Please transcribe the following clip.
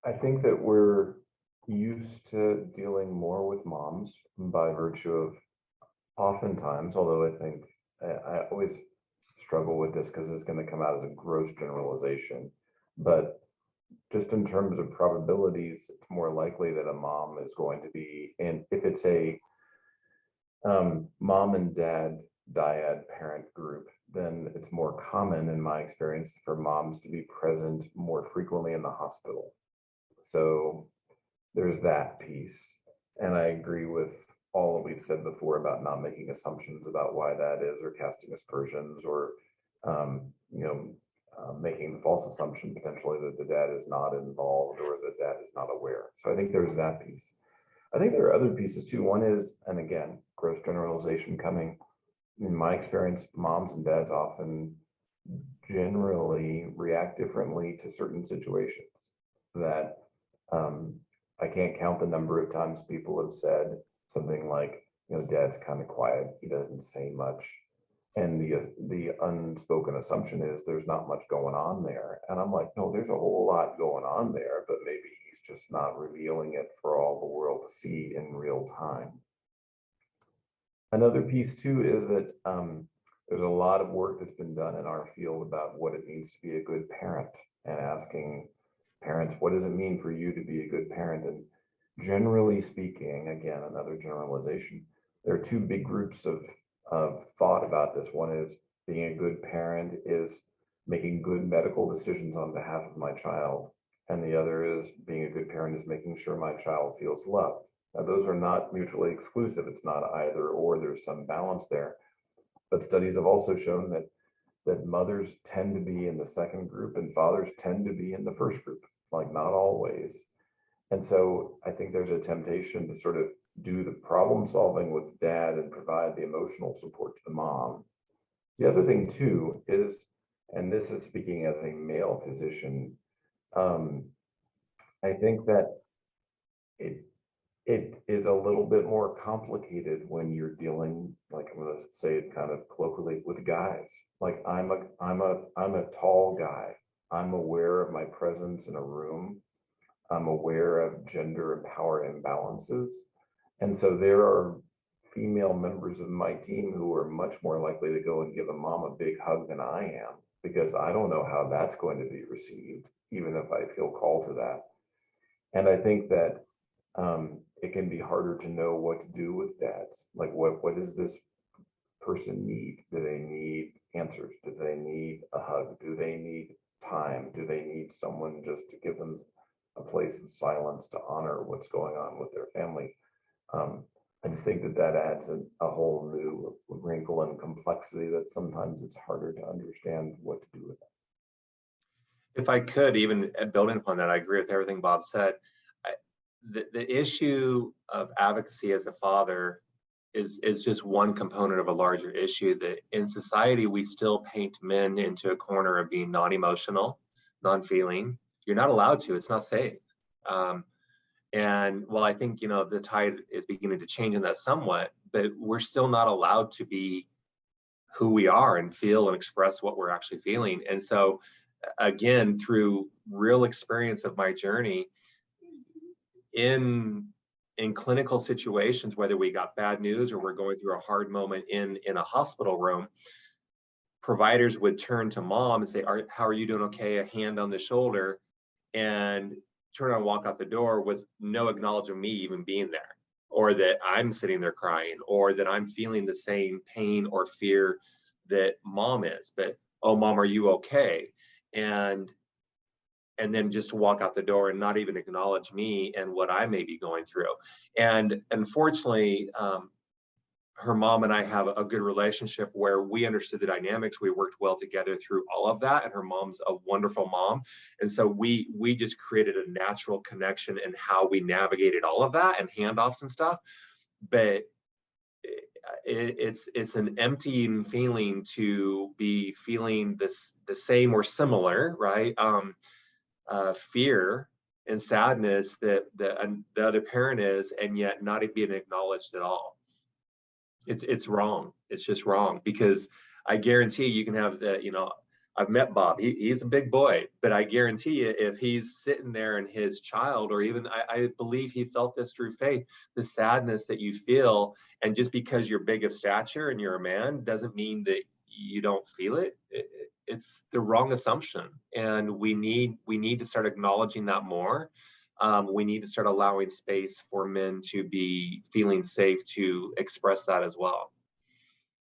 I think that we're used to dealing more with moms by virtue of oftentimes, although I think I always struggle with this because it's going to come out as a gross generalization, but just in terms of probabilities, it's more likely that a mom is going to be, and if it's a mom and dad dyad parent group, then it's more common in my experience for moms to be present more frequently in the hospital. So there's that piece. And I agree with all that we've said before about not making assumptions about why that is, or casting aspersions, or making the false assumption potentially that the dad is not involved or the dad is not aware. So I think there's that piece. I think there are other pieces too. One is, and again, gross generalization coming, in my experience, moms and dads often generally react differently to certain situations. That I can't count the number of times people have said something like, dad's kind of quiet, he doesn't say much. And the unspoken assumption is there's not much going on there. And I'm like, no, there's a whole lot going on there, but maybe he's just not revealing it for all the world to see in real time. Another piece too is that there's a lot of work that's been done in our field about what it means to be a good parent, and asking parents, what does it mean for you to be a good parent? And generally speaking, again, another generalization, there are two big groups of thought about this. One is being a good parent is making good medical decisions on behalf of my child. And the other is being a good parent is making sure my child feels loved. Now, those are not mutually exclusive. It's not either or, there's some balance there. But studies have also shown that mothers tend to be in the second group and fathers tend to be in the first group, like not always. And so I think there's a temptation to sort of do the problem solving with dad and provide the emotional support to the mom. The other thing too is, and this is speaking as a male physician, I think that it is a little bit more complicated when you're dealing, like I'm going to say it kind of colloquially, with guys. Like I'm a tall guy. I'm aware of my presence in a room. I'm aware of gender and power imbalances. And so there are female members of my team who are much more likely to go and give a mom a big hug than I am, because I don't know how that's going to be received, even if I feel called to that. And I think that it can be harder to know what to do with dads. Like, what does this person need? Do they need answers? Do they need a hug? Do they need time? Do they need someone just to give them a place of silence to honor what's going on with their family? I just think that adds a whole new wrinkle and complexity that sometimes it's harder to understand what to do with it. If I could, even building upon that, I agree with everything Bob said. The issue of advocacy as a father is just one component of a larger issue, that in society we still paint men into a corner of being non-emotional, non-feeling. You're not allowed to, it's not safe. And while I think, the tide is beginning to change in that somewhat, but we're still not allowed to be who we are and feel and express what we're actually feeling. And so again, through real experience of my journey in clinical situations, whether we got bad news or we're going through a hard moment in a hospital room, providers would turn to mom and say, how are you doing? Okay, a hand on the shoulder, and turn around and walk out the door with no acknowledgement of me even being there, or that I'm sitting there crying, or that I'm feeling the same pain or fear that mom is. But, oh, mom, are you okay? And then just to walk out the door and not even acknowledge me and what I may be going through. And unfortunately, her mom and I have a good relationship where we understood the dynamics. We worked well together through all of that, and her mom's a wonderful mom. And so we just created a natural connection in how we navigated all of that and handoffs and stuff. But it's an emptying feeling to be feeling the same or similar, right? Fear and sadness that the other parent is, and yet not being acknowledged at all. It's wrong. It's just wrong, because I guarantee you can have the, I've met Bob. He's a big boy, but I guarantee you, if he's sitting there and his child, or even I believe he felt this through faith, the sadness that you feel, and just because you're big of stature and you're a man doesn't mean that you don't feel it. It's the wrong assumption, and we need to start acknowledging that more. We need to start allowing space for men to be feeling safe to express that as well.